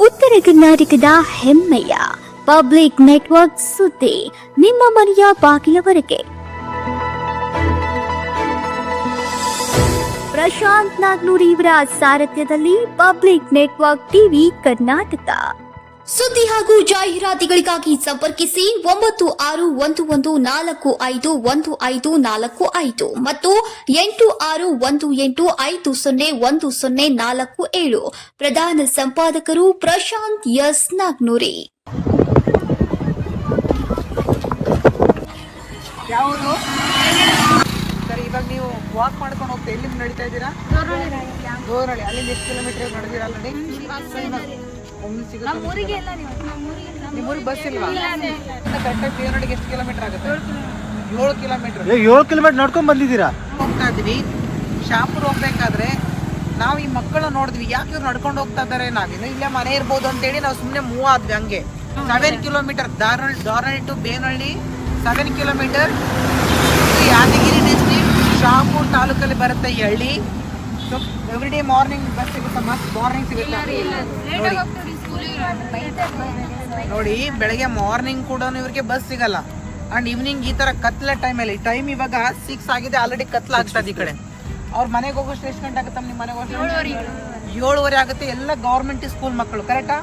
ಉತ್ತರ ಕರ್ನಾಟಕದ ಹೆಮ್ಮೆಯ ಪಬ್ಲಿಕ್ ನೆಟ್ವರ್ಕ್ ಸುದ್ದಿ ನಿಮ್ಮ ಮನೆಯ ಬಾಗಿಲವರೆಗೆ. ಪ್ರಶಾಂತ್ ನಾಗ್ನೂರ್ ಇವರ ಸಾರಥ್ಯದಲ್ಲಿ ಪಬ್ಲಿಕ್ ನೆಟ್ವರ್ಕ್ ಟಿವಿ ಕರ್ನಾಟಕ. ಸುದ್ದಿ ಹಾಗೂ ಜಾಹೀರಾತುಗಳಿಗಾಗಿ ಸಂಪರ್ಕಿಸಿ 9611451545 ಮತ್ತು 8618501047. ಪ್ರಧಾನ ಸಂಪಾದಕರು ಪ್ರಶಾಂತ್ ಎಸ್ ನಾಗ್ನೂರಿ. ಯಾವುದು ಸರಿ, ಇವಾಗ ನೀವು ವಾಕ್ ಮಾಡ್ಕೊಂಡು ಹೋಗ್ತಾ ಎಲ್ಲಿಂದ ನಡೀತಾ ಇದ್ದೀರಾ? ಗೋರಳ್ಳಿ. ಅಲ್ಲಿಂದ ಎಷ್ಟು ಕಿಲೋಮೀಟರ್ ನಡೆದಿರ ಆಲ್ರೆಡಿ? ನಿಮ್ಮೂರಿಗೆ ಬಸ್ ಇಲ್ವಾ? ಕರೆಕ್ಟಾಗಿ ದೇವನಹಳ್ಳಿಗೆ ಎಷ್ಟು ಕಿಲೋಮೀಟರ್ ಆಗುತ್ತೆ? 7 ಕಿಲೋಮೀಟರ್. 7 ಕಿಲೋಮೀಟರ್ ನಡ್ಕೊಂಡ್ ಬಂದಿದ್ದೀರಾ? ಹೋಗ್ತಾ ಇದ್ವಿ. ಶಾಪುರ್ ಹೋಗ್ಬೇಕಾದ್ರೆ ನಾವು ಈ ಮಕ್ಕಳು ನೋಡಿದ್ವಿ, ಯಾಕೆ ಇವ್ರು ನಡ್ಕೊಂಡು ಹೋಗ್ತಾ ಇದ್ದಾರೆ, ನಾವಿನ್ನು ಇಲ್ಲೇ ಮನೆ ಇರ್ಬೋದು ಅಂತೇಳಿ ನಾವು ಸುಮ್ಮನೆ ಮೂವ್ ಆದ್ವಿ. ಹಂಗೆ 7 kilometre Daranahalli to Bevanahalli 7 kilometre. Yadagiri district Shahapur ತಾಲೂಕಲ್ಲಿ ಬರುತ್ತೆ ಈ ಹಳ್ಳಿ. So every day morning bus ಸಿಗುತ್ತೆ, ಮಸ್ತ್ ಮಾರ್ನಿಂಗ್ ಸಿಗುತ್ತೆ ನೋಡಿ. ಬೆಳಗ್ಗೆ ಮಾರ್ನಿಂಗ್ ಕೂಡ ಇವ್ರಿಗೆ ಬಸ್ ಸಿಗಲ್ಲ. ಅಂಡ್ ಈವ್ನಿಂಗ್ ಈ ತರ ಕತ್ಲ ಟೈಮಲ್ಲಿ, ಟೈಮ್ ಇವಾಗ 6 ಆಗಿದೆ, ಆಲ್ರೆಡಿ ಕತ್ಲ ಆಗ್ತದೆ ಈ ಕಡೆ. ಅವ್ರ ಮನೆಗೆ ಹೋಗೋಷ್ಟು ಎಷ್ಟು ಗಂಟೆ ಆಗುತ್ತೆ? ನಿಮ್ಮ ಮನೆಗೆ ಹೋಗೋಷ್ಟು 7:30 ಆಗುತ್ತೆ. ಎಲ್ಲ ಗೌರ್ಮೆಂಟ್ ಸ್ಕೂಲ್ ಮಕ್ಕಳು, ಕರೆಕ್ಟಾ?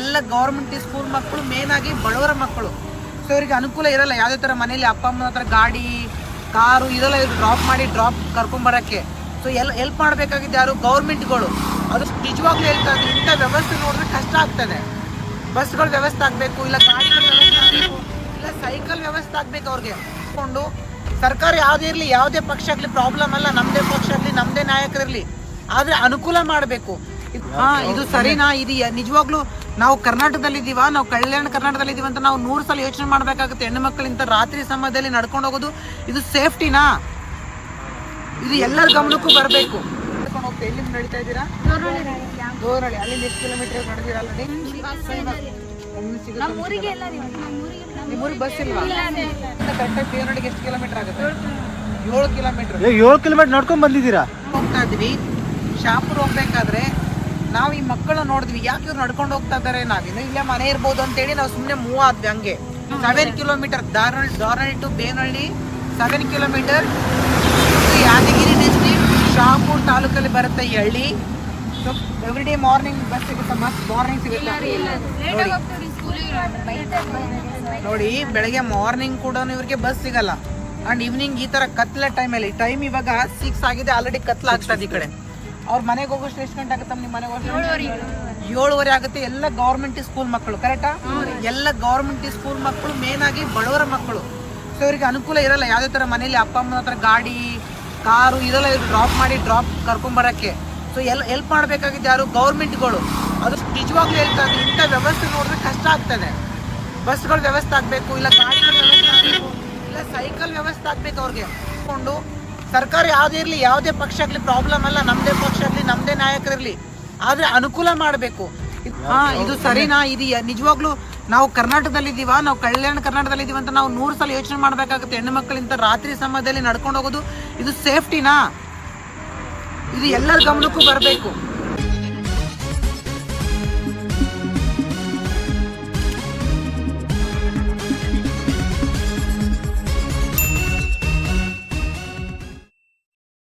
ಎಲ್ಲ ಗೌರ್ಮೆಂಟ್ ಸ್ಕೂಲ್ ಮಕ್ಕಳು, ಮೇನ್ ಆಗಿ ಬಡವರ ಮಕ್ಕಳು. ಸೊ ಇವ್ರಿಗೆ ಅನುಕೂಲ ಇರಲ್ಲ ಯಾವುದೇ ಥರ ಮನೇಲಿ ಅಪ್ಪ ಅಮ್ಮನ ಹತ್ರ ಗಾಡಿ ಕಾರು ಇದೆಲ್ಲ ಇವ್ರು ಡ್ರಾಪ್ ಕರ್ಕೊಂಬರಕ್ಕೆ. ಸೊ ಹೆಲ್ಪ್ ಮಾಡಬೇಕಾಗಿದ್ದು ಯಾರು? ಗೌರ್ಮೆಂಟ್ಗಳು. ಅದು ನಿಜವಾಗ್ಲೂ ಹೇಳ್ತಾ ಇದ್ರು, ಇಂಥ ವ್ಯವಸ್ಥೆ ನೋಡಿದ್ರೆ ಕಷ್ಟ ಆಗ್ತದೆ. ಬಸ್ಗಳ ವ್ಯವಸ್ಥೆ ಆಗಬೇಕು, ಇಲ್ಲ ಗಾಡಿಗಳ ವ್ಯವಸ್ಥೆ ಆಗಬೇಕು, ಇಲ್ಲ ಸೈಕಲ್ ವ್ಯವಸ್ಥೆ ಆಗಬೇಕು ಅವ್ರಿಗೆ. ಕೊಂಡು ಸರ್ಕಾರ ಯಾವುದೇ ಇರಲಿ, ಯಾವುದೇ ಪಕ್ಷ ಆಗಲಿ ಪ್ರಾಬ್ಲಮ್ ಅಲ್ಲ, ನಮ್ಮದೇ ಪಕ್ಷ ಆಗಲಿ, ನಮ್ಮದೇ ನಾಯಕರಿರಲಿ, ಆದರೆ ಅನುಕೂಲ ಮಾಡಬೇಕು. ಇದು ಸರಿನಾ? ಇದು ನಿಜವಾಗ್ಲೂ ನಾವು ಕರ್ನಾಟಕದಲ್ಲಿದ್ದೀವ, ನಾವು ಕಲ್ಯಾಣ ಕರ್ನಾಟಕದಲ್ಲಿದ್ದೀವಿ ಅಂತ ನಾವು 100 ಸಲ ಯೋಚನೆ ಮಾಡಬೇಕಾಗುತ್ತೆ. ಹೆಣ್ಣು ಮಕ್ಕಳಿಂದ ರಾತ್ರಿ ಸಮಯದಲ್ಲಿ ನಡ್ಕೊಂಡು ಹೋಗೋದು ಇದು ಸೇಫ್ಟಿನಾ? ಇದು ಎಲ್ಲರ ಗಮನಕ್ಕೂ ಬರಬೇಕು. ನಡ್ಕೊಂಡು ಹೋಗ್ತಾ ಎಲ್ಲಿಂದ ನಡೀತಾ ಇದ್ದೀರಾ? ಗೋರಳ್ಳಿ. ಅಲ್ಲಿಂದ ಎಷ್ಟು ಕಿಲೋಮೀಟರ್ ನಡೆದಿರ ಆಲ್ರೆಡಿ? ನಿಮ್ಮೂರಿಗೆ ಬಸ್ ಇಲ್ವಾ? ಕರೆಕ್ಟಾಗಿ ದೇವನಹಳ್ಳಿಗೆ ಎಷ್ಟು ಕಿಲೋಮೀಟರ್ ಆಗುತ್ತೆ? 7 ಕಿಲೋಮೀಟರ್. 7 ಕಿಲೋಮೀಟರ್ ನಡ್ಕೊಂಡ್ ಬಂದಿದ್ದೀರಾ? ಹೋಗ್ತಾ ಇದ್ವಿ. ಶಾಪುರ್ ಹೋಗ್ಬೇಕಾದ್ರೆ ನಾವು ಈ ಮಕ್ಕಳು ನೋಡಿದ್ವಿ, ಯಾಕೆ ಇವ್ರು ನಡ್ಕೊಂಡು ಹೋಗ್ತಾ ಇದ್ದಾರೆ, ನಾವಿನ್ನು ಇಲ್ಲೇ ಮನೆ ಇರ್ಬೋದು ಅಂತೇಳಿ ನಾವು ಸುಮ್ಮನೆ ಮೂವ್ ಆದ್ವಿ. ಹಂಗೆ 7 kilometre. Daranahalli to Bevanahalli 7 kilometre. Yadagiri district Shahapur ತಾಲೂಕಲ್ಲಿ ಬರುತ್ತೆ ಈ ಹಳ್ಳಿ. So every day morning bus ಸಿಗುತ್ತೆ, ಮಸ್ತ್ ಮಾರ್ನಿಂಗ್ ಸಿಗುತ್ತೆ ನೋಡಿ. ಬೆಳಗ್ಗೆ ಮಾರ್ನಿಂಗ್ ಕೂಡ ಇವ್ರಿಗೆ ಬಸ್ ಸಿಗಲ್ಲ. ಅಂಡ್ ಈವ್ನಿಂಗ್ ಈ ತರ ಕತ್ಲ ಟೈಮಲ್ಲಿ, ಟೈಮ್ ಇವಾಗ 6 ಆಗಿದೆ, ಆಲ್ರೆಡಿ ಕತ್ಲ ಆಗ್ತದೆ ಈ ಕಡೆ. ಅವ್ರ ಮನೆಗೆ ಹೋಗೋಷ್ಟು ಎಷ್ಟು ಗಂಟೆ ಆಗುತ್ತೆ? ನಿಮ್ಮ ಮನೆಗೆ ಹೋಗೋಷ್ಟು 7:30 ಆಗುತ್ತೆ. ಎಲ್ಲ ಗೌರ್ಮೆಂಟ್ ಸ್ಕೂಲ್ ಮಕ್ಕಳು, ಕರೆಕ್ಟಾ? ಎಲ್ಲ ಗೌರ್ಮೆಂಟ್ ಸ್ಕೂಲ್ ಮಕ್ಕಳು, ಮೇನ್ ಆಗಿ ಬಡವರ ಮಕ್ಕಳು. ಸೊ ಇವ್ರಿಗೆ ಅನುಕೂಲ ಇರಲ್ಲ ಯಾವುದೇ ಥರ ಮನೇಲಿ ಅಪ್ಪ ಅಮ್ಮನ ಹತ್ರ ಗಾಡಿ ಕಾರು ಇದೆಲ್ಲ ಇವ್ರು ಡ್ರಾಪ್ ಕರ್ಕೊಂಬರಕ್ಕೆ. ಸೊ ಹೆಲ್ಪ್ ಮಾಡಬೇಕಾಗಿದ್ದು ಯಾರು? ಗೌರ್ಮೆಂಟ್ಗಳು. ಅದು ನಿಜವಾಗ್ಲೂ ಹೇಳ್ತಾ ಇದ್ರು, ಇಂಥ ವ್ಯವಸ್ಥೆ ನೋಡಿದ್ರೆ ಕಷ್ಟ ಆಗ್ತದೆ. ಬಸ್ಗಳ ವ್ಯವಸ್ಥೆ ಆಗಬೇಕು, ಇಲ್ಲ ಗಾಡಿಗಳ ವ್ಯವಸ್ಥೆ ಆಗಬೇಕು, ಇಲ್ಲ ಸೈಕಲ್ ವ್ಯವಸ್ಥೆ ಆಗಬೇಕು ಅವ್ರಿಗೆ. ಕೊಂಡು ಸರ್ಕಾರ ಯಾವುದೇ ಇರಲಿ, ಯಾವುದೇ ಪಕ್ಷ ಆಗಲಿ ಪ್ರಾಬ್ಲಮ್ ಅಲ್ಲ, ನಮ್ಮದೇ ಪಕ್ಷ ಆಗಲಿ, ನಮ್ಮದೇ ನಾಯಕರಿರಲಿ, ಆದರೆ ಅನುಕೂಲ ಮಾಡಬೇಕು. ಇದು ಸರಿನಾ? ಇದು ನಿಜವಾಗ್ಲೂ ನಾವು ಕರ್ನಾಟಕದಲ್ಲಿದ್ದೀವ, ನಾವು ಕಲ್ಯಾಣ ಕರ್ನಾಟಕದಲ್ಲಿದ್ದೀವಿ ಅಂತ ನಾವು 100 ಸಲ ಯೋಚನೆ ಮಾಡಬೇಕಾಗುತ್ತೆ. ಹೆಣ್ಣು ಮಕ್ಕಳಿಂದ ರಾತ್ರಿ ಸಮಯದಲ್ಲಿ ನಡ್ಕೊಂಡು ಹೋಗೋದು ಇದು ಸೇಫ್ಟಿನಾ? ಇದು ಎಲ್ಲರ ಗಮನಕ್ಕೂ ಬರಬೇಕು.